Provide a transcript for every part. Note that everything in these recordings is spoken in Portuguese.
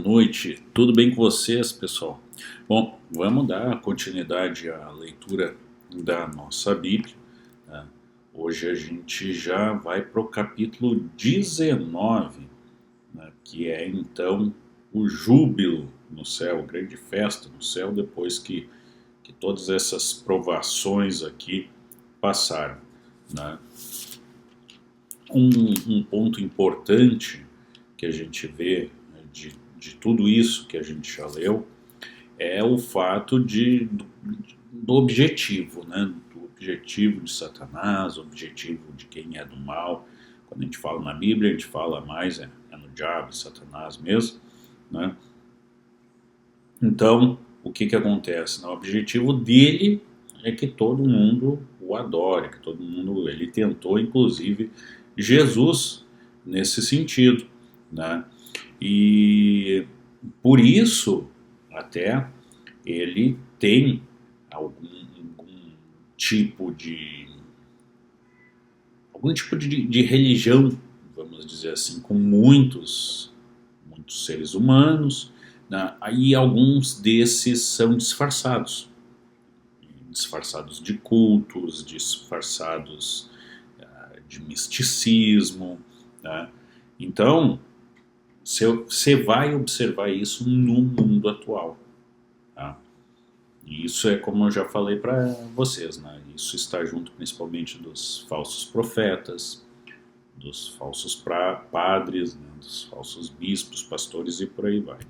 noite, tudo bem com vocês, pessoal? Bom, vamos dar continuidade à leitura da nossa Bíblia, né? Hoje a gente já vai para o capítulo 19, né, que é então o júbilo no céu, a grande festa no céu, depois que todas essas provações aqui passaram, né? Um ponto importante que a gente vê, né, de tudo isso que a gente já leu é o fato do objetivo, né? Do objetivo de Satanás, o objetivo de quem é do mal. Quando a gente fala na Bíblia, a gente fala mais é no diabo, Satanás mesmo, né? Então, o que acontece? O objetivo dele é que todo mundo o adore, que todo mundo, ele tentou inclusive Jesus nesse sentido, né? E por isso até ele tem algum tipo de de religião, vamos dizer assim, com muitos seres humanos, né? Aí alguns desses são disfarçados de cultos, disfarçados de misticismo, né? Então, você vai observar isso no mundo atual, tá? E isso é como eu já falei para vocês, né? Isso está junto principalmente dos falsos profetas, dos falsos padres, né? Dos falsos bispos, pastores e por aí vai.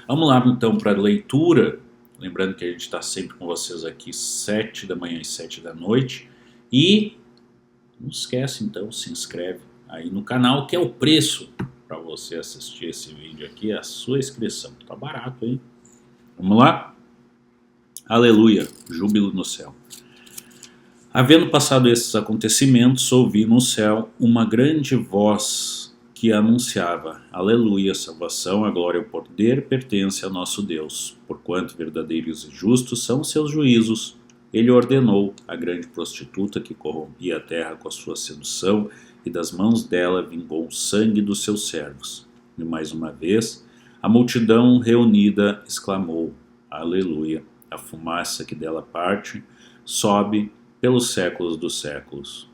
Vamos lá então para a leitura, lembrando que a gente está sempre com vocês aqui 7 da manhã e 7 da noite, e não esquece então, se inscreve aí no canal, que é o preço para você assistir esse vídeo aqui, a sua inscrição. Tá barato, hein? Vamos lá? Aleluia, júbilo no céu. Havendo passado esses acontecimentos, ouvi no céu uma grande voz que anunciava: Aleluia, salvação, a glória e o poder pertence a nosso Deus. Porquanto verdadeiros e justos são seus juízos. Ele ordenou a grande prostituta que corrompia a terra com a sua sedução, e das mãos dela vingou o sangue dos seus servos. E mais uma vez, a multidão reunida exclamou: Aleluia! A fumaça que dela parte sobe pelos séculos dos séculos.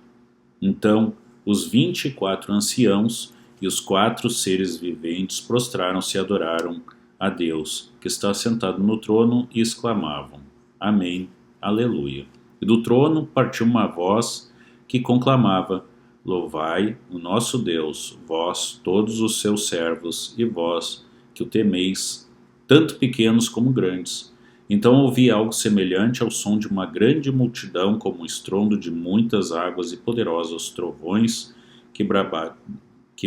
Então, os 24 anciãos e os 4 seres viventes prostraram-se e adoraram a Deus, que está sentado no trono, e exclamavam: Amém, Aleluia! E do trono partiu uma voz que conclamava: Louvai o nosso Deus, vós, todos os seus servos, e vós, que o temeis, tanto pequenos como grandes. Então ouvi algo semelhante ao som de uma grande multidão, como o estrondo de muitas águas e poderosos trovões que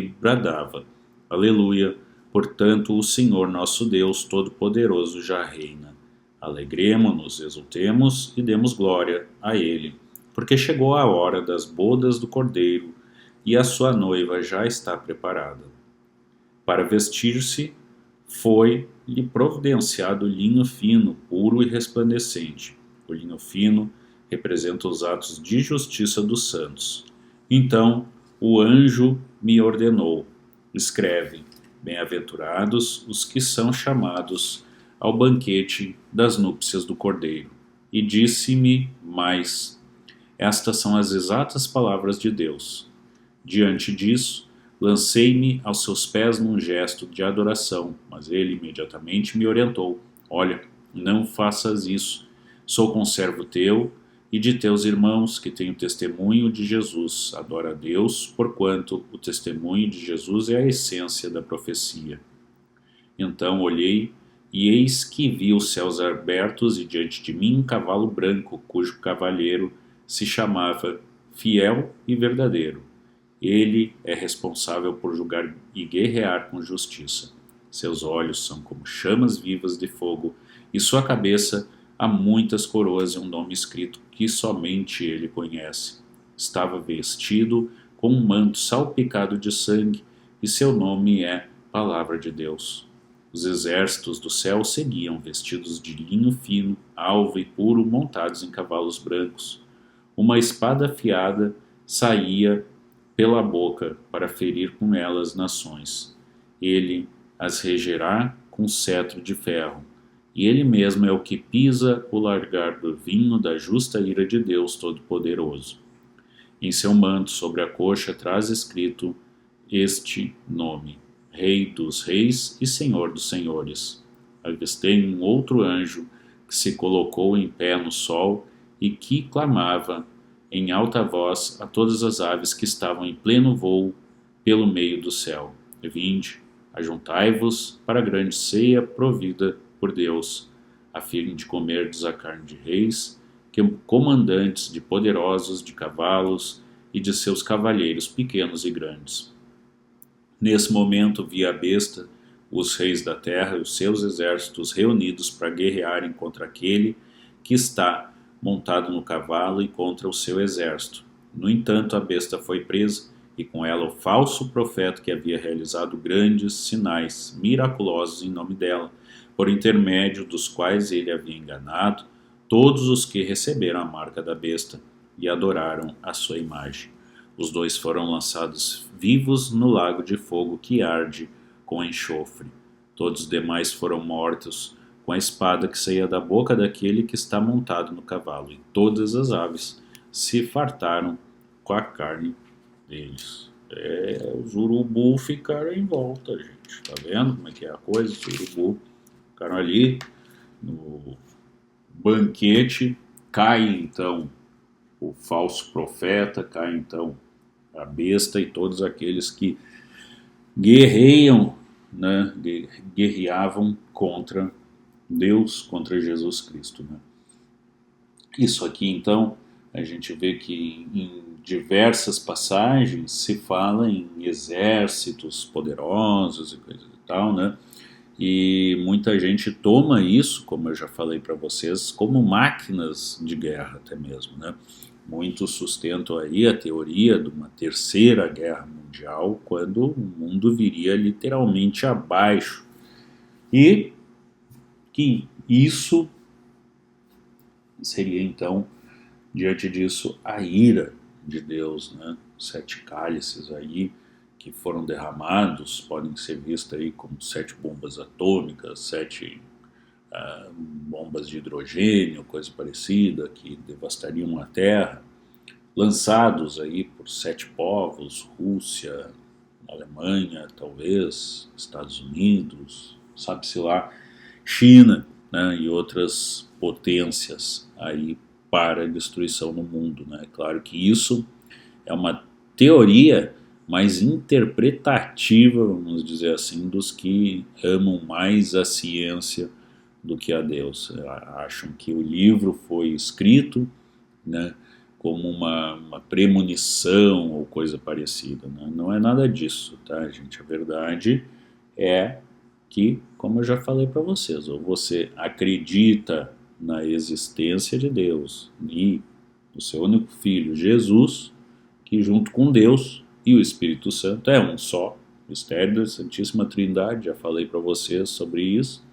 bradava: Aleluia! Portanto, o Senhor nosso Deus Todo-Poderoso já reina. Alegremo-nos, exultemos e demos glória a Ele, porque chegou a hora das bodas do Cordeiro, e a sua noiva já está preparada. Para vestir-se, foi-lhe providenciado linho fino, puro e resplandecente. O linho fino representa os atos de justiça dos santos. Então o anjo me ordenou: escreve: Bem-aventurados os que são chamados ao banquete das núpcias do Cordeiro. E disse-me mais: estas são as exatas palavras de Deus. Diante disso, lancei-me aos seus pés num gesto de adoração, mas ele imediatamente me orientou: olha, não faças isso. Sou conservo teu e de teus irmãos, que têm o testemunho de Jesus. Adora a Deus, porquanto o testemunho de Jesus é a essência da profecia. Então olhei, e eis que vi os céus abertos, e diante de mim um cavalo branco, cujo cavalheiro se chamava Fiel e Verdadeiro. Ele é responsável por julgar e guerrear com justiça. Seus olhos são como chamas vivas de fogo, e sua cabeça há muitas coroas e um nome escrito que somente ele conhece. Estava vestido com um manto salpicado de sangue, e seu nome é Palavra de Deus. Os exércitos do céu seguiam, vestidos de linho fino, alvo e puro, montados em cavalos brancos. Uma espada afiada saía pela boca para ferir com ela as nações. Ele as regerá com cetro de ferro, e ele mesmo é o que pisa o largar do vinho da justa ira de Deus Todo-Poderoso. Em seu manto sobre a coxa traz escrito este nome: Rei dos Reis e Senhor dos Senhores. Avistei um outro anjo que se colocou em pé no sol e que clamava em alta voz a todas as aves que estavam em pleno voo pelo meio do céu: Vinde, ajuntai-vos para a grande ceia provida por Deus, a fim de comerdes a carne de reis, comandantes de poderosos, de cavalos e de seus cavalheiros pequenos e grandes. Nesse momento vi a besta, os reis da terra e os seus exércitos reunidos para guerrearem contra aquele que está montado no cavalo e contra o seu exército. No entanto, a besta foi presa, e com ela o falso profeta que havia realizado grandes sinais miraculosos em nome dela, por intermédio dos quais ele havia enganado todos os que receberam a marca da besta e adoraram a sua imagem. Os dois foram lançados vivos no lago de fogo que arde com enxofre. Todos os demais foram mortos com a espada que saía da boca daquele que está montado no cavalo, e todas as aves se fartaram com a carne deles. Os urubu ficaram em volta, gente. Tá vendo como é que é a coisa? Os urubu ficaram ali no banquete. Cai então o falso profeta, cai então a besta e todos aqueles que guerreiam, né, guerreavam contra Deus, contra Jesus Cristo. Né? Isso aqui então, a gente vê que em diversas passagens se fala em exércitos poderosos e coisas e tal, né? E muita gente toma isso, como eu já falei para vocês, como máquinas de guerra até mesmo, né? Muitos sustentam aí a teoria de uma terceira guerra mundial, quando o mundo viria literalmente abaixo. E que isso seria então, diante disso, a ira de Deus, né? 7 cálices aí que foram derramados podem ser vistos aí como 7 bombas atômicas, 7 bombas de hidrogênio, coisa parecida, que devastariam a Terra, lançados aí por 7 povos: Rússia, Alemanha, talvez, Estados Unidos, sabe-se lá, China, né, e outras potências aí para a destruição no mundo. Né? É claro que isso é uma teoria mais interpretativa, vamos dizer assim, dos que amam mais a ciência do que a Deus. Acham que o livro foi escrito, né, como uma premonição ou coisa parecida. Né? Não é nada disso, tá, gente? A verdade é que, como eu já falei para vocês, ou você acredita na existência de Deus e do seu único Filho, Jesus, que junto com Deus e o Espírito Santo é um só, mistério da Santíssima Trindade, já falei para vocês sobre isso.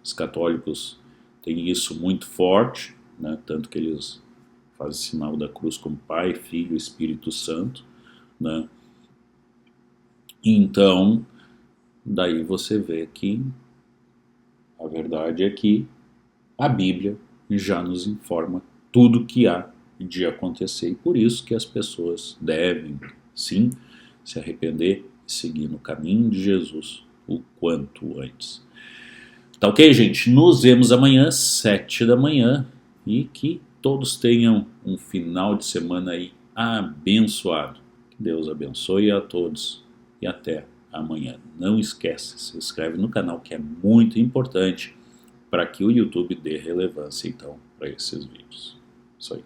Os católicos têm isso muito forte, né? Tanto que eles fazem sinal da cruz como Pai, Filho e Espírito Santo, né? Então, daí você vê que a verdade é que a Bíblia já nos informa tudo que há de acontecer, e por isso que as pessoas devem, sim, se arrepender e seguir no caminho de Jesus o quanto antes. Tá ok, gente? Nos vemos amanhã, 7 da manhã, e que todos tenham um final de semana aí abençoado. Que Deus abençoe a todos e até amanhã. Não esquece, se inscreve no canal, que é muito importante para que o YouTube dê relevância então para esses vídeos. Isso aí.